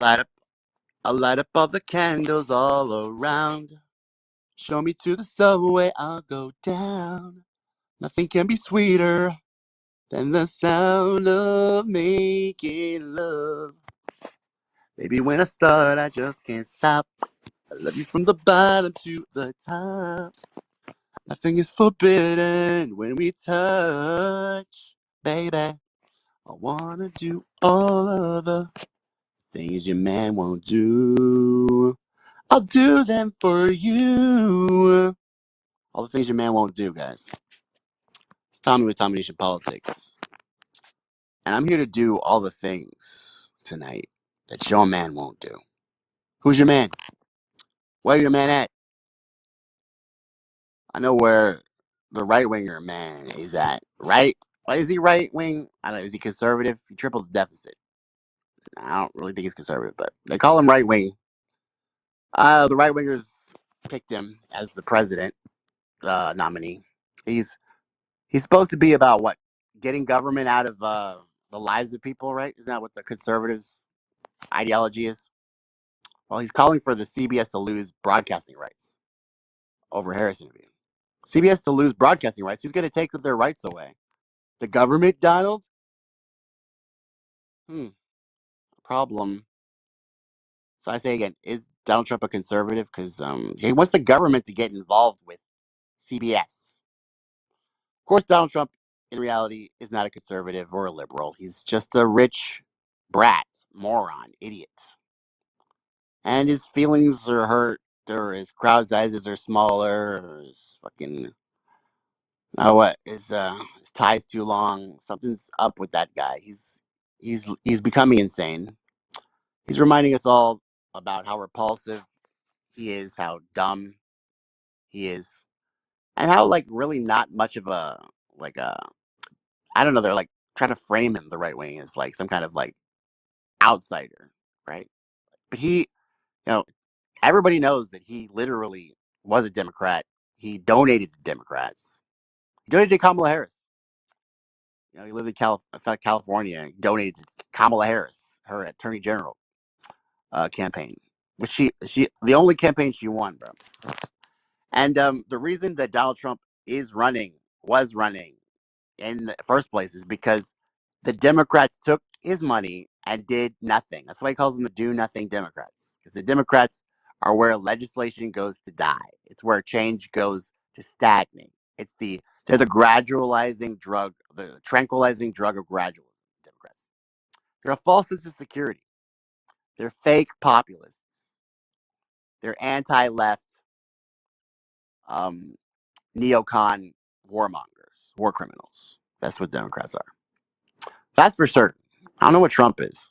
Light up, I'll light up all the candles all around. Show me to the subway, I'll go down. Nothing can be sweeter than the sound of making love. Baby, when I start, I just can't stop. I love you from the bottom to the top. Nothing is forbidden when we touch. Baby, I wanna do all of the things your man won't do. I'll do them for you. All the things your man won't do, guys. It's Tommy with Tommy Nation Politics. And I'm here to do all the things tonight that your man won't do. Who's your man? Where your man at? I know where the right winger man is at. Right? Why is he right wing? I don't know. Is he conservative? He tripled the deficit. I don't really think he's conservative, but they call him right wing. The right wingers picked him as the president nominee. He's He's supposed to be about what? Getting government out of the lives of people, right? Isn't that what the conservatives' ideology is? Well, he's calling for the CBS to lose broadcasting rights over Harris interview. CBS to lose broadcasting rights. Who's going to take their rights away? The government, Donald? Problem. So I say again, is Donald Trump a conservative? Because he wants the government to get involved with CBS. Of course, Donald Trump, in reality, is not a conservative or a liberal. He's just a rich brat, moron, idiot. And his feelings are hurt, or his crowd sizes are smaller, or his fucking what his tie's too long. Something's up with that guy. He's becoming insane. He's reminding us all about how repulsive he is, how dumb he is, and how like really not much of a like a I don't know. They're like trying to frame him the right way as like some kind of like outsider, right? But you know, everybody knows that he literally was a Democrat. He donated to Democrats. He donated to Kamala Harris. He lived in California. He donated to Kamala Harris, her Attorney General campaign, which she the only campaign she won, bro. And the reason that Donald Trump was running in the first place is because the Democrats took his money and did nothing. That's why he calls them the do nothing Democrats. Because the Democrats are where legislation goes to die. It's where change goes to stagnate. They're the gradualizing drug, the tranquilizing drug of gradualism. Democrats. They're a false sense of security. They're fake populists. They're anti-left, um, neocon warmongers, war criminals. That's what Democrats are. That's for certain. I don't know what Trump is.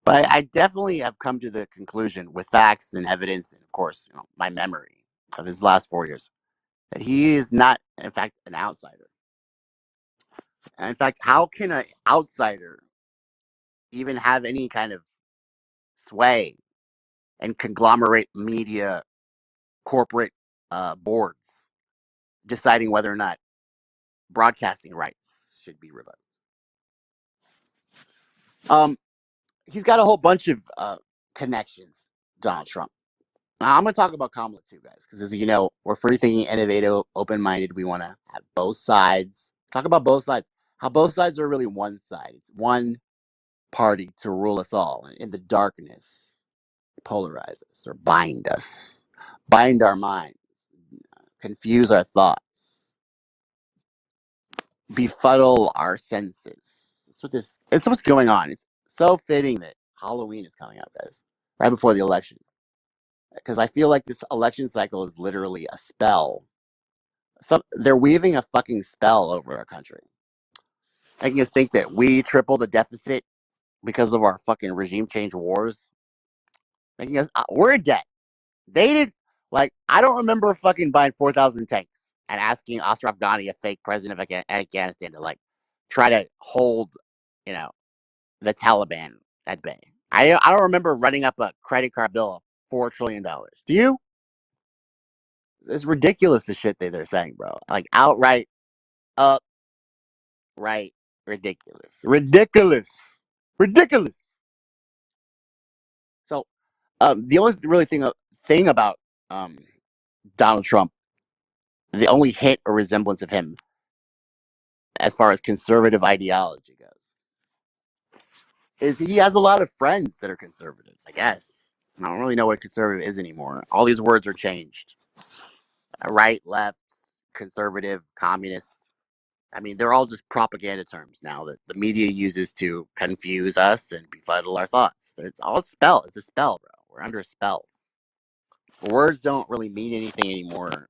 But I definitely have come to the conclusion with facts and evidence and, of course, my memory of his last 4 years that he is not, in fact, an outsider. And in fact, how can an outsider even have any kind of sway and conglomerate media corporate boards deciding whether or not broadcasting rights should be revoked? Um, he's got a whole bunch of connections, Donald Trump. Now, I'm going to talk about Kamala too, guys, because as you know, we're free thinking, innovative, open minded. We want to have both sides. Talk about both sides. How both sides are really one side. It's one party to rule us all in the darkness, polarize us or bind our minds, confuse our thoughts, befuddle our senses. It's what's going on. It's so fitting that Halloween is coming up, guys, right before the election. Because I feel like this election cycle is literally a spell. They're weaving a fucking spell over our country, making us think that we triple the deficit because of our fucking regime change wars. Making us we're in debt. They did like I don't remember fucking buying 4,000 tanks and asking Ashraf Ghani, a fake president of Afghanistan, to like try to hold, you know, the Taliban at bay. I don't remember running up a credit card bill of $4 trillion. Do you? It's ridiculous the shit they're saying, bro. Like outright up right ridiculous. Ridiculous. Ridiculous. The only really thing about um, Donald Trump, the only hint or resemblance of him as far as conservative ideology goes, is he has a lot of friends that are conservatives. I guess I don't really know what conservative is anymore. All these words are changed: right, left, conservative, communist. I mean, they're all just propaganda terms now that the media uses to confuse us and befuddle our thoughts. It's all a spell. It's a spell, bro. We're under a spell. Words don't really mean anything anymore.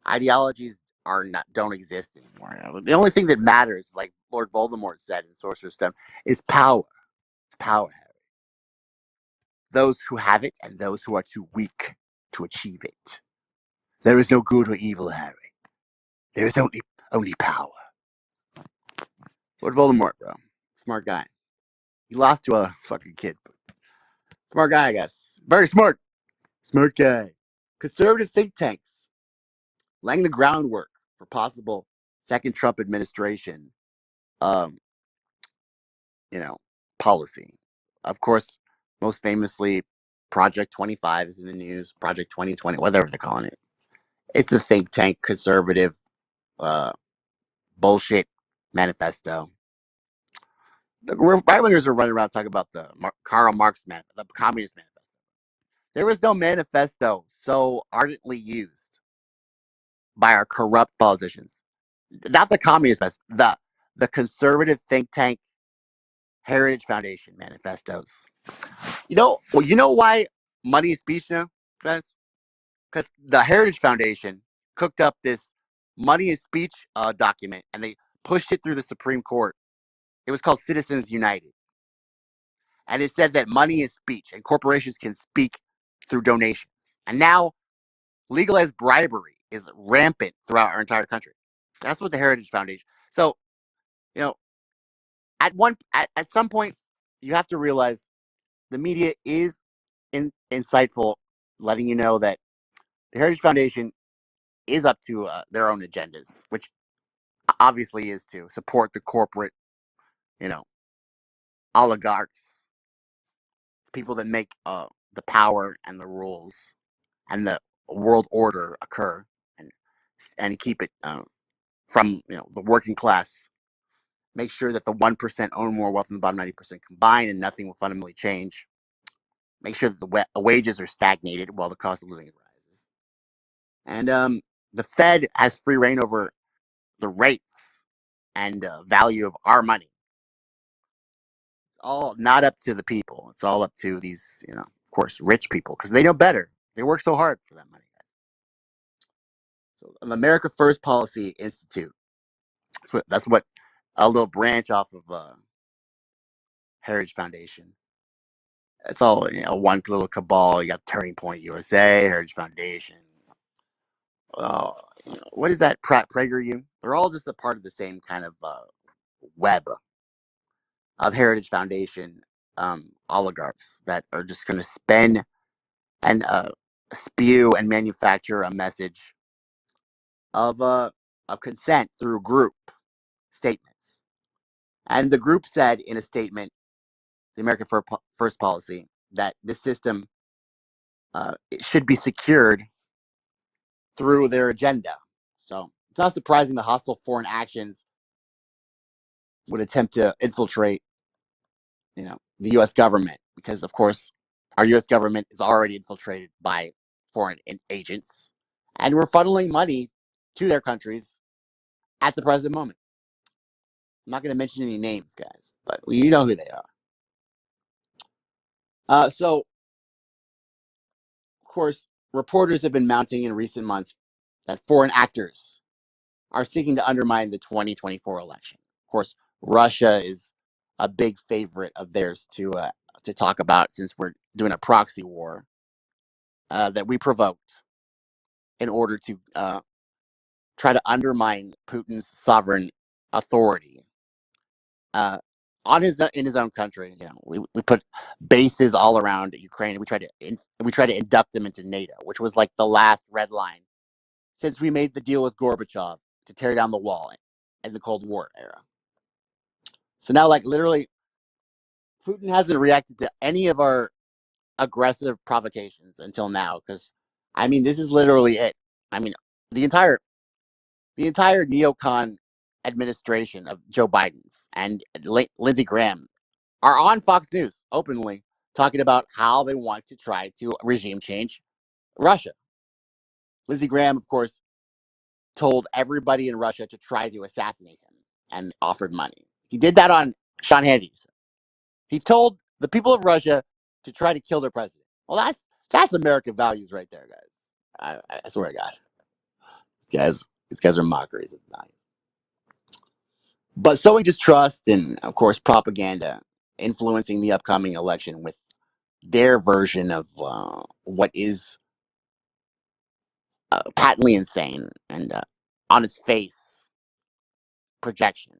Ideologies don't exist anymore. The only thing that matters, like Lord Voldemort said in Sorcerer's Stone, is power. It's power, Harry. Those who have it and those who are too weak to achieve it. There is no good or evil, Harry. There is only power. Lord Voldemort, bro. Smart guy. He lost to a fucking kid. Smart guy, I guess. Very smart. Smart guy. Conservative think tanks laying the groundwork for possible second Trump administration, um, you know, policy. Of course, most famously, Project 25 is in the news. Project 2020, whatever they're calling it. It's a think tank, conservative, uh, bullshit manifesto. The right wingers are running around talking about the Karl Marx the Communist Manifesto. There was no manifesto so ardently used by our corrupt politicians. Not the Communist Manifesto, the conservative think tank Heritage Foundation manifestos. You know why money is speech now, guys? Because the Heritage Foundation cooked up this money is speech document and they pushed it through the Supreme Court. It was called Citizens United. And it said that money is speech and corporations can speak through donations. And now legalized bribery is rampant throughout our entire country. That's what the Heritage Foundation. So, you know, at some point, you have to realize the media is insightful, letting you know that the Heritage Foundation is up to their own agendas, which obviously is to support the corporate, you know, oligarchs, people that make the power and the rules and the world order occur, and keep it from the working class. Make sure that the 1% own more wealth than the bottom 90% combined, and nothing will fundamentally change. Make sure that the wages are stagnated while the cost of living rises, and the Fed has free reign over the rates and value of our money. It's all not up to the people. It's all up to these, of course, rich people because they know better. They work so hard for that money. So, the America First Policy Institute. That's what a little branch off of Heritage Foundation. It's all one little cabal. You got Turning Point USA, Heritage Foundation. Uh, what is that? PragerU. They're all just a part of the same kind of web of Heritage Foundation oligarchs that are just going to spend and spew and manufacture a message of consent through group statements. And the group said in a statement, the American First Policy, that this system it should be secured through their agenda. So it's not surprising the hostile foreign actions would attempt to infiltrate, the U.S. government, because of course our U.S. government is already infiltrated by foreign agents, and we're funneling money to their countries at the present moment. I'm not going to mention any names, guys, but you know who they are. So, of course, reporters have been mounting in recent months that foreign actors are seeking to undermine the 2024 election. Of course, Russia is a big favorite of theirs to talk about, since we're doing a proxy war that we provoked in order to try to undermine Putin's sovereign authority on in his own country. We put bases all around Ukraine. We try to induct them into NATO, which was like the last red line since we made the deal with Gorbachev to tear down the wall in the Cold War era. So now, like, literally, Putin hasn't reacted to any of our aggressive provocations until now. Because I mean, this is literally it. I mean, the entire the entire neocon administration of Joe Biden's and Lindsey Graham are on Fox News openly talking about how they want to try to regime change Russia. Lindsey Graham, of course, told everybody in Russia to try to assassinate him and offered money. He did that on Sean Hannity. He told the people of Russia to try to kill their president. Well, that's American values right there, guys. I swear to God, these guys are mockeries at the time. But sowing distrust and, of course, propaganda influencing the upcoming election with their version of what is patently insane and on its face projection,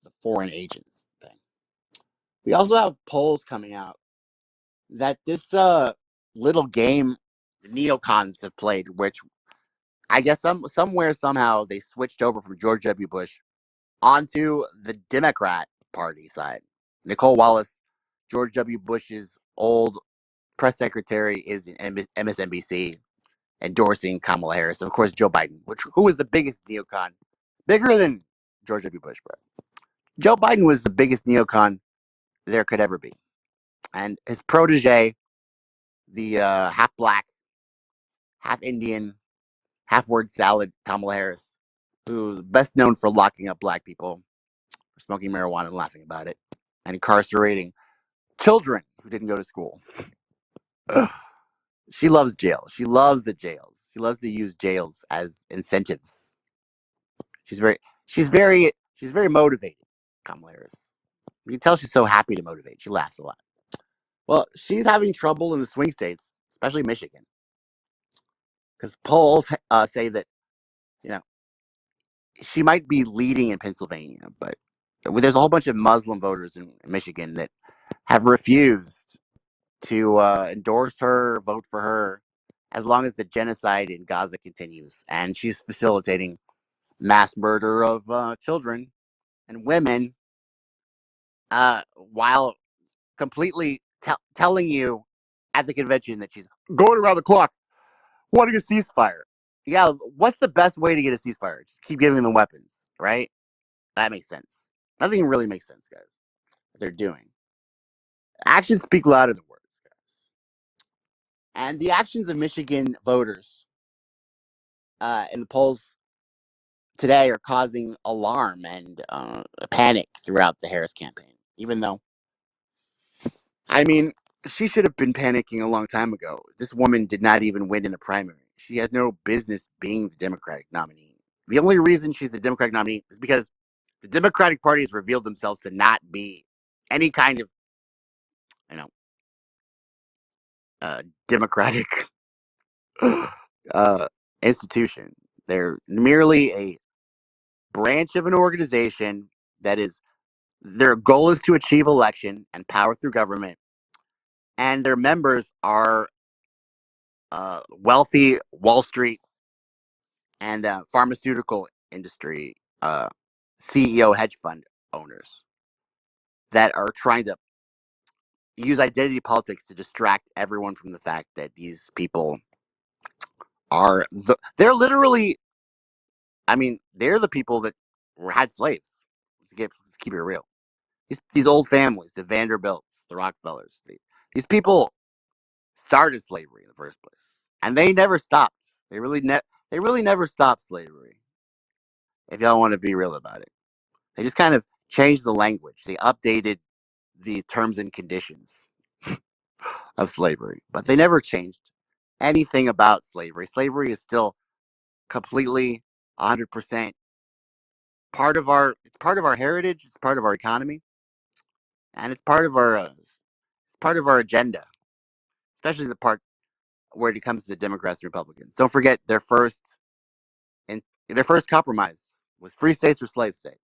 the foreign agents thing. We also have polls coming out that this little game the neocons have played, which I guess somewhere somehow they switched over from George W. Bush onto the Democrat Party side. Nicole Wallace, George W. Bush's old press secretary, is in MSNBC endorsing Kamala Harris, and of course Joe Biden, who was the biggest neocon, bigger than George W. Bush, bro. Joe Biden was the biggest neocon there could ever be, and his protege, the half black, half Indian, half word salad Kamala Harris, who's best known for locking up black people for smoking marijuana and laughing about it, and incarcerating children who didn't go to school. She loves jail. She loves the jails. She loves to use jails as incentives. She's very, she's very motivated. Kamala Harris. You can tell she's so happy to motivate. She laughs a lot. Well, she's having trouble in the swing states, especially Michigan, because polls say that you know she might be leading in Pennsylvania, but there's a whole bunch of Muslim voters in Michigan that have refused to endorse her, vote for her, as long as the genocide in Gaza continues, and she's facilitating mass murder of children and women, while completely telling you at the convention that she's going around the clock wanting a ceasefire. Yeah, what's the best way to get a ceasefire? Just keep giving them weapons, right? That makes sense. Nothing really makes sense, guys. What they're doing. Actions speak louder than words, guys. And the actions of Michigan voters in the polls today are causing alarm and panic throughout the Harris campaign. Even though, I mean, she should have been panicking a long time ago. This woman did not even win in a primary. She has no business being the Democratic nominee. The only reason she's the Democratic nominee is because the Democratic Party has revealed themselves to not be any kind of, you know, democratic uh, institution. They're merely a branch of an organization that is their goal is to achieve election and power through government, and their members are wealthy Wall Street and pharmaceutical industry CEO hedge fund owners that are trying to use identity politics to distract everyone from the fact that these people they're literally, I mean, they're the people that had slaves. Let's keep it real. These old families, the Vanderbilts, the Rockefellers, these people started slavery in the first place, and they never stopped. They really never stopped slavery. If y'all want to be real about it, they just kind of changed the language. They updated the terms and conditions of slavery, but they never changed anything about slavery. Slavery is still completely 100% part of our heritage, it's part of our economy, and it's part of our agenda, especially the part where it comes to the Democrats and Republicans. Don't forget and their first compromise was free states or slave states.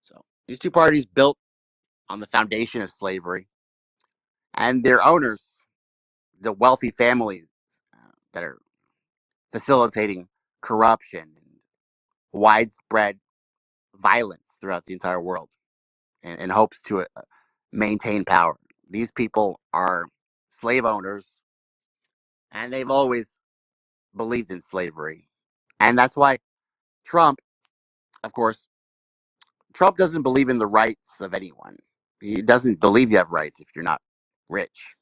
So these two parties built on the foundation of slavery, and their owners, the wealthy families that are facilitating corruption and widespread violence throughout the entire world in hopes to maintain power. These people are slave owners, and they've always believed in slavery. And that's why Trump, of course, Trump doesn't believe in the rights of anyone. He doesn't believe you have rights if you're not rich.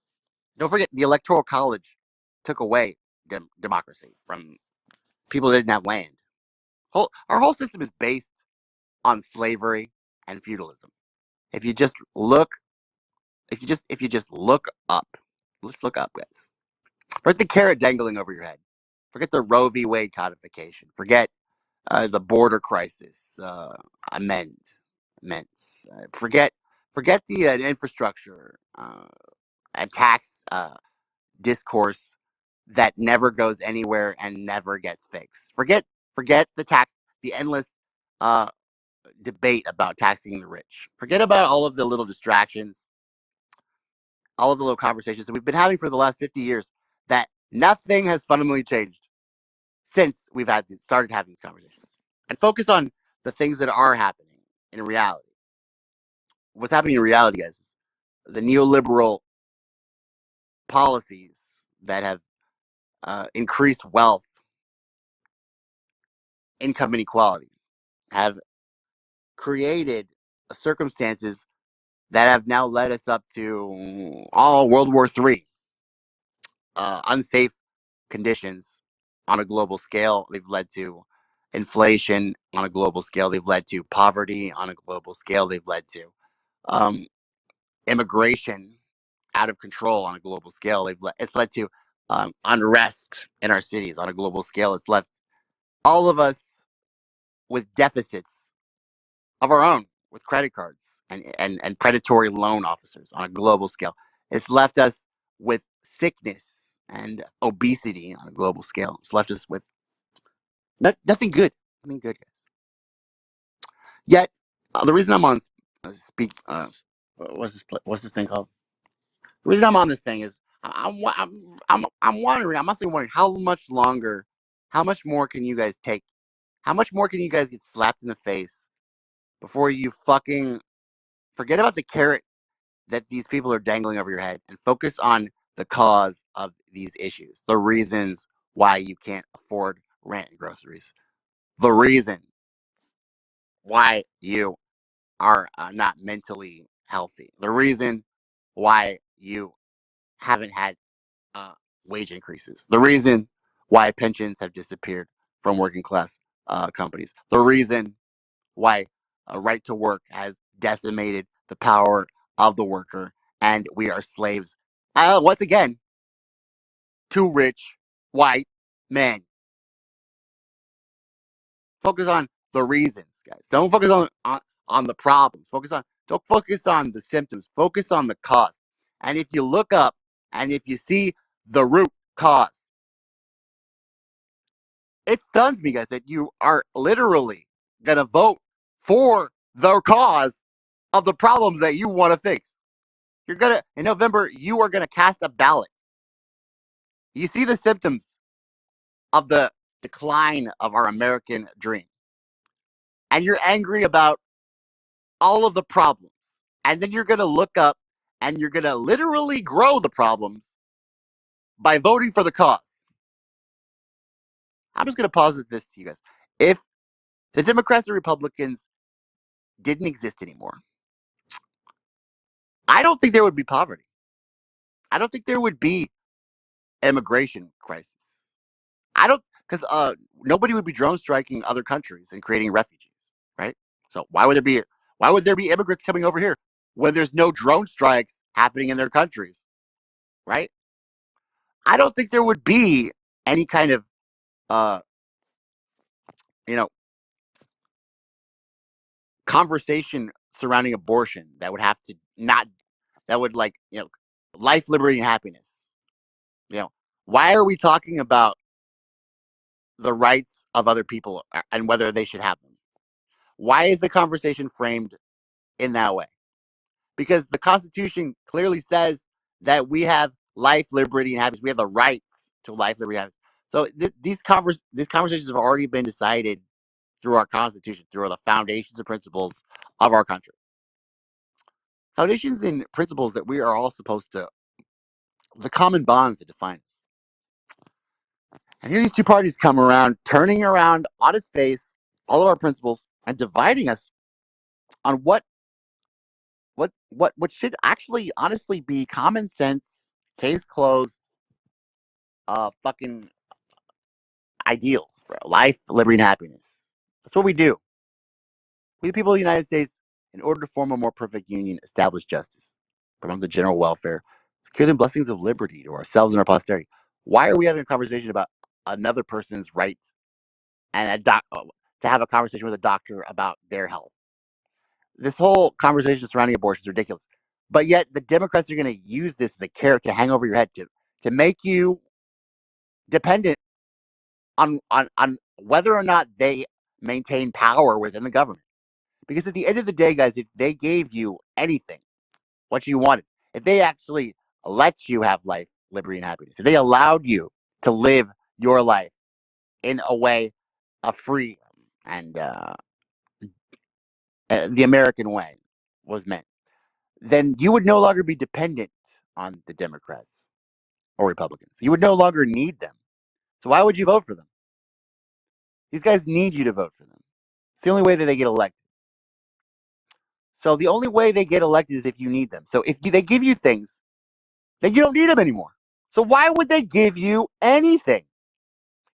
Don't forget, the Electoral College took away democracy from people that didn't have land. Our whole system is based on slavery and feudalism. If you just look, if you just look up, let's look up, guys. Forget the carrot dangling over your head. Forget the Roe v. Wade codification. Forget the border crisis. Amend, amends. Forget the infrastructure and tax discourse that never goes anywhere and never gets fixed. Forget the endless uh, debate about taxing the rich. Forget about all of the little distractions, all of the little conversations that we've been having for the last 50 years. That nothing has fundamentally changed since we've started having these conversations, and focus on the things that are happening in reality. What's happening in reality, guys, is the neoliberal policies that have increased wealth, income inequality, have created circumstances that have now led us up to all World War III, unsafe conditions on a global scale. They've led to inflation on a global scale. They've led to poverty on a global scale. They've led to um, immigration out of control on a global scale. It's led to unrest in our cities on a global scale. It's left all of us with deficits of our own, with credit cards and predatory loan officers on a global scale. It's left us with sickness and obesity on a global scale. It's left us with nothing good. Nothing good, guys. Yet, the reason I'm on speak, what's this thing called? The reason I'm on this thing is I'm wondering. I'm honestly wondering how much longer, how much more can you guys take? How much more can you guys get slapped in the face before you fucking forget about the carrot that these people are dangling over your head and focus on the cause of these issues, the reasons why you can't afford rent and groceries, the reason why you are not mentally healthy, the reason why you haven't had uh, wage increases, the reason why pensions have disappeared from working class companies, the reason why right to work has decimated the power of the worker and we are slaves once again to rich white men. Focus on the reasons, guys. Don't focus on the problems. Don't focus on the symptoms. Focus on the cause. And if you look up and if you see the root cause, it stuns me, guys, that you are literally gonna vote for the cause of the problems that you want to fix. You're gonna in November, you are gonna cast a ballot. You see the symptoms of the decline of our American dream. And you're angry about all of the problems. And then you're going to look up and you're going to literally grow the problems by voting for the cause. I'm just going to posit this to you guys. If the Democrats and Republicans didn't exist anymore, I don't think there would be poverty. I don't think there would be immigration crisis. I don't, because nobody would be drone striking other countries and creating refugees, right? So why would there be immigrants coming over here when there's no drone strikes happening in their countries, right? I don't think there would be any kind of uh, you know conversation surrounding abortion that would have to not that would like life, liberty, and happiness. You know, why are we talking about the rights of other people and whether they should have them? Why is the conversation framed in that way? Because the Constitution clearly says that we have life, liberty, and happiness. We have the rights to life, liberty, and happiness. So these conversations have already been decided through our Constitution, through the foundations and principles of our country. Foundations and principles that we are all supposed to the common bonds that define us. And here these two parties come around, turning around on its face all of our principles and dividing us on what should actually honestly be common sense, case closed, fucking ideals, bro. Life, liberty, and happiness. That's what we do. We, the people of the United States, in order to form a more perfect union, establish justice, promote the general welfare, secure the blessings of liberty to ourselves and our posterity. Why are we having a conversation about another person's right and to have a conversation with a doctor about their health? This whole conversation surrounding abortion is ridiculous. But yet, the Democrats are going to use this as a carrot to hang over your head to make you dependent on whether or not they maintain power within the government. Because at the end of the day, guys, if they gave you anything, what you wanted, if they actually let you have life, liberty, and happiness, if they allowed you to live your life in a way of freedom and the American way was meant, then you would no longer be dependent on the Democrats or Republicans. You would no longer need them. So why would you vote for them? These guys need you to vote for them. It's the only way that they get elected. So the only way they get elected is if you need them. So if they give you things, then you don't need them anymore. So why would they give you anything?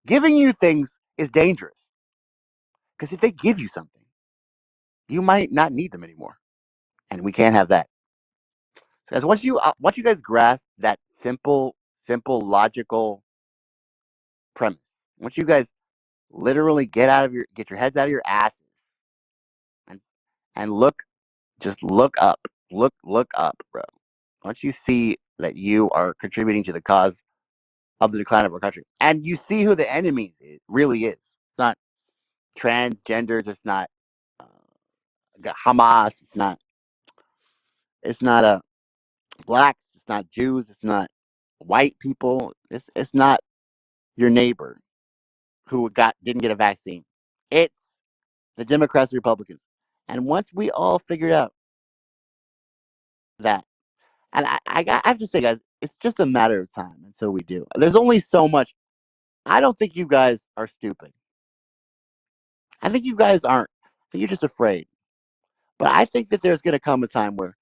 Giving you things is dangerous. Because if they give you something, you might not need them anymore. And we can't have that. Because once you guys grasp that simple logical premise, once you guys literally get your heads out of your asses and look, just look up, bro. Once you see that you are contributing to the cause of the decline of our country, and you see who the enemy really is. It's not transgenders. It's not uh, Hamas. It's not blacks. It's not Jews. It's not white people. It's not your neighbor who didn't get a vaccine. It's the Democrats and Republicans. And once we all figured out that, and I have to say, guys, it's just a matter of time until we do. There's only so much. I don't think you guys are stupid. I think you guys aren't. I think you're just afraid. But I think that there's going to come a time where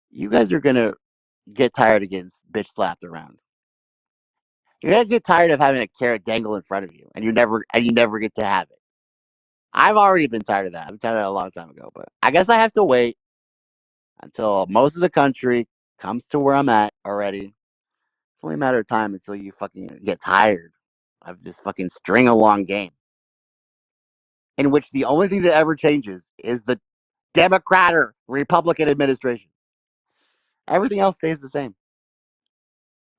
you guys are going to get tired of getting bitch slapped around. You're going to get tired of having a carrot dangle in front of you, and you never get to have it. I've already been tired of that. I've been tired of that a long time ago. But I guess I have to wait until most of the country comes to where I'm at already. It's only a matter of time until you fucking get tired of this fucking string along game, in which the only thing that ever changes is the Democrat or Republican administration. Everything else stays the same,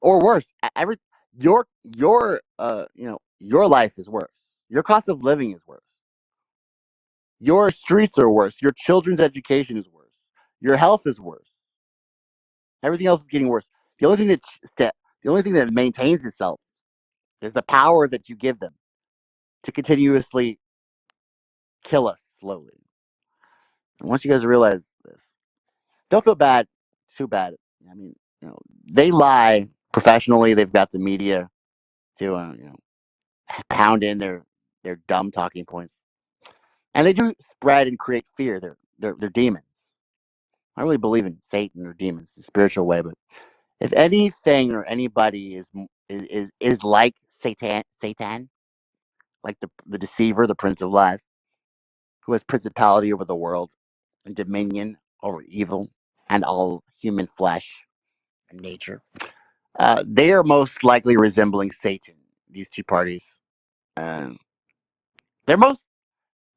or worse. Your life is worse. Your cost of living is worse. Your streets are worse. Your children's education is worse. Your health is worse. Everything else is getting worse. The only thing the only thing that maintains itself is the power that you give them to continuously kill us slowly. And once you guys realize this, don't feel bad, too bad. I mean, they lie professionally. They've got the media to pound in their dumb talking points, and they do spread and create fear. They're demons. I don't really believe in Satan or demons, the spiritual way, but if anything or anybody is like Satan, like the deceiver, the prince of lies, who has principality over the world and dominion over evil and all human flesh and nature, they are most likely resembling Satan. These two parties, um, they're most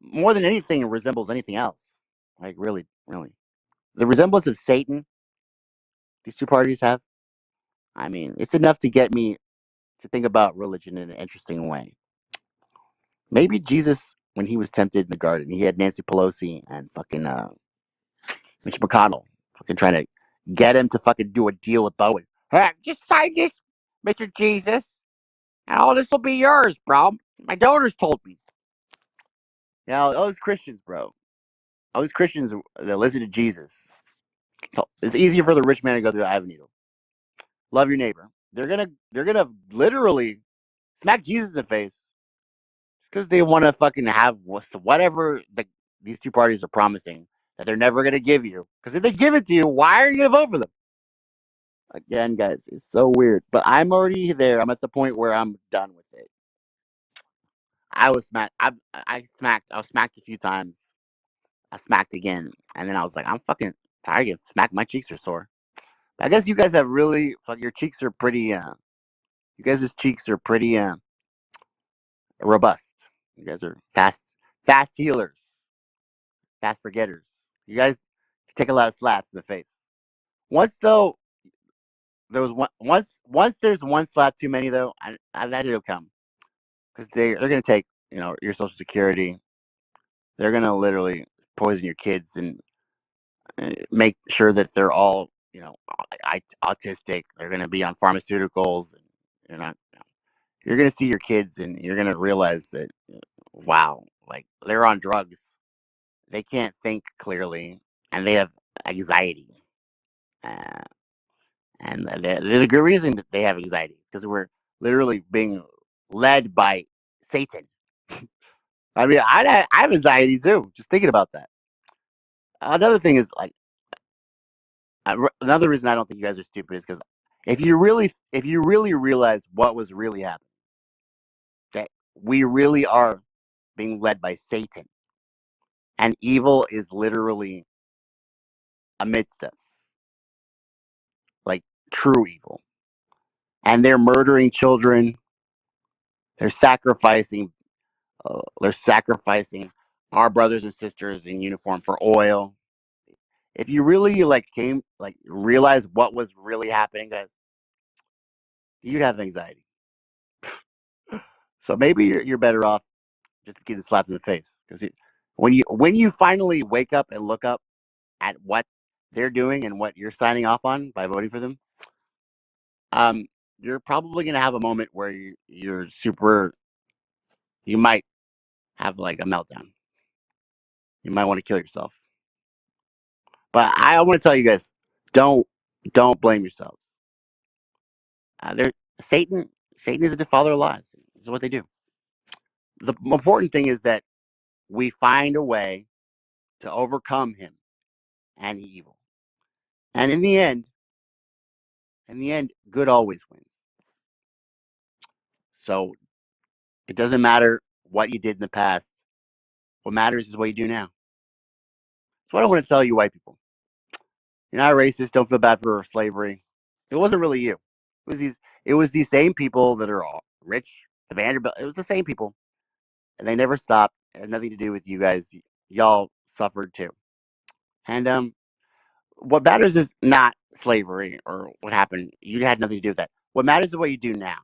more than anything resembles anything else. Like really, really, the resemblance of Satan these two parties have. I mean, it's enough to get me to think about religion in an interesting way. Maybe Jesus, when he was tempted in the garden, he had Nancy Pelosi and fucking Mitch McConnell fucking trying to get him to fucking do a deal with Bowen. Hey, just sign this, Mr. Jesus, and all this will be yours, bro. My daughters told me. All these Christians, bro. All these Christians that listen to Jesus. It's easier for the rich man to go through the eye of a needle. Love your neighbor. they're gonna literally smack Jesus in the face because they want to fucking have whatever these two parties are promising that they're never gonna give you. Because if they give it to you, why are you gonna vote for them? Again, guys, it's so weird. But I'm already there. I'm at the point where I'm done with it. I was smacked. I smacked. I was smacked a few times. I smacked again, and then I was like, I'm fucking tired of getting smacked. My cheeks are sore. I guess you guys have really fuck. Your cheeks are pretty. You guys' cheeks are pretty robust. You guys are fast healers, fast forgetters. You guys take a lot of slaps in the face. Once though, there was one. Once there's one slap too many though, that it'll come because they're gonna take your social security. They're gonna literally poison your kids and make sure that they're all autistic. They're gonna be on pharmaceuticals. And you're not. You're gonna see your kids and you're gonna realize that wow, like they're on drugs. They can't think clearly and they have anxiety. Uh, and there's a good reason that they have anxiety because we're literally being led by Satan. I mean, I have anxiety too. Just thinking about that. Another thing is like another reason I don't think you guys are stupid is because if you really realize what was really happening, that we really are being led by Satan, and evil is literally amidst us, like true evil, and they're murdering children. They're sacrificing. They're sacrificing our brothers and sisters in uniform for oil. If you really realize what was really happening, guys, you'd have anxiety. So maybe you're better off just getting slapped in the face because when you finally wake up and look up at what they're doing and what you're signing off on by voting for them, um, you're probably gonna have a moment where you're super. You might have like a meltdown. You might want to kill yourself. But I want to tell you guys, don't don't blame yourself. There, Satan Satan is the father of lies. This is what they do. The important thing is that we find a way to overcome him and evil. And in the end, good always wins. So it doesn't matter what you did in the past. What matters is what you do now. That's what I want to tell you, white people. You're not racist. Don't feel bad for slavery. It wasn't really you. It was these. It was these same people that are all rich. The Vanderbilt. It was the same people, and they never stopped. It had nothing to do with you guys. Y'all suffered too. And what matters is not slavery or what happened. You had nothing to do with that. What matters is what you do now.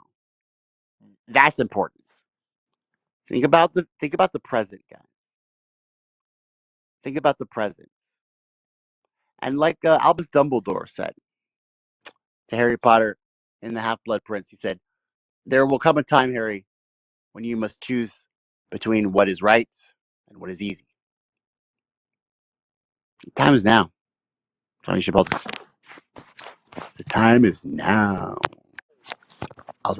That's important. Think about the present, guys. Think about the present. And like Albus Dumbledore said to Harry Potter in the Half Blood Prince, he said, "There will come a time, Harry, when you must choose between what is right and what is easy. The time is now." Tommy Shabaltis. The time is now. I'll